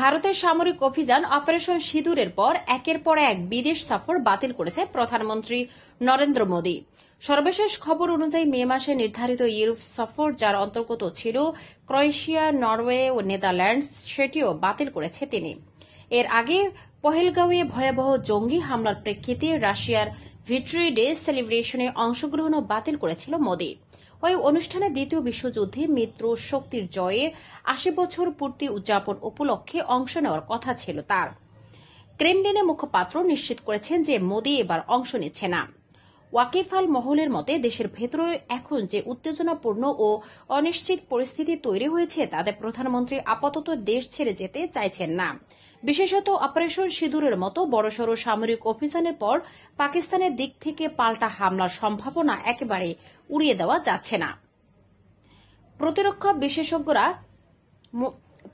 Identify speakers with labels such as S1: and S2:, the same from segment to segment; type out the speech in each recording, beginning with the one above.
S1: ভারতের সামরিক অভিযান অপারেশন সিঁদুরের পর একের পর এক বিদেশ সফর বাতিল করেছে প্রধানমন্ত্রী নরেন্দ্র মোদী। সর্বশেষ খবর অনুযায়ী মে মাসে নির্ধারিত ইউরোপ সফর, যার অন্তর্গত ছিল ক্রোয়েশিয়া, নরওয়ে ও নেদারল্যান্ডস, সেটিও বাতিল করেছে তিনি। এর আগে পহেলগাঁওয়ে ভয়াবহ জঙ্গি হামলার প্রেক্ষিতে রাশিয়ার ভিক্টরি ডে সেলিব্রেশনে অংশগ্রহণও বাতিল করেছিল মোদী। ওই অনুষ্ঠানে দ্বিতীয় বিশ্বযুদ্ধে মিত্র শক্তির জয়ে ৮০ বছর পূর্তি উদযাপন উপলক্ষে অংশ নেওয়ার কথা ছিল তার। ক্রেমলিনের মুখপাত্র নিশ্চিত করেছেন যে মোদী এবার অংশ নিচ্ছে না। ওয়াকিফাল মহলের মতে, দেশের ভেতরে এখন যে উত্তেজনাপূর্ণ ও অনিশ্চিত পরিস্থিতি তৈরি হয়েছে তাতে প্রধানমন্ত্রী আপাতত দেশ ছেড়ে যেতে চাইছেন না। বিশেষত অপারেশন সিঁদুরের মতো বড়সড় সামরিক অভিযানের পর পাকিস্তানের দিক থেকে পাল্টা হামলার সম্ভাবনা একেবারে উড়িয়ে দেওয়া যাচ্ছে না।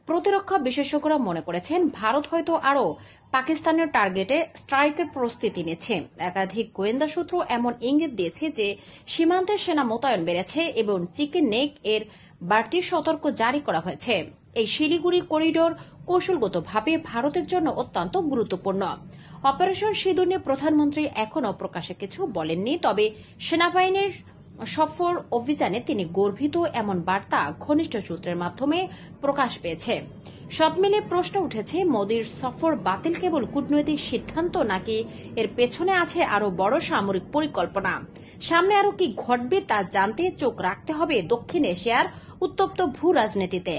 S1: প্রতিরক্ষা বিশেষজ্ঞরা মনে করেছেন ভারত হয়তো আরও পাকিস্তানের টার্গেটে স্ট্রাইকের প্রস্তুতি নিচ্ছে। একাধিক গোয়েন্দা সূত্র এমন ইঙ্গিত দিয়েছে যে সীমান্তে সেনা মোতায়েন বেড়েছে এবং চিকেন নেক এর বাড়তি সতর্ক জারি করা হয়েছে। এই শিলিগুড়ি করিডোর কৌশলগতভাবে ভারতের জন্য অত্যন্ত গুরুত্বপূর্ণ। অপারেশন সিঁদুর নিয়ে প্রধানমন্ত্রী এখনও প্রকাশ্যে কিছু বলেননি, তবে সেনাবাহিনীর সফর অভিযানে তিনি গর্বিত এমন বার্তা ঘনিষ্ঠ সূত্রের মাধ্যমে প্রকাশ পেয়েছে। সব মিলে প্রশ্ন উঠেছে, মোদীর সফর বাতিল কেবল কূটনৈতিক সিদ্ধান্ত নাকি এর পেছনে আছে আরও বড় সামরিক পরিকল্পনা। সামনে আরও কি ঘটবে তা জানতে চোখ রাখতে হবে দক্ষিণ এশিয়ার উত্তপ্ত ভূ রাজনীতিতে।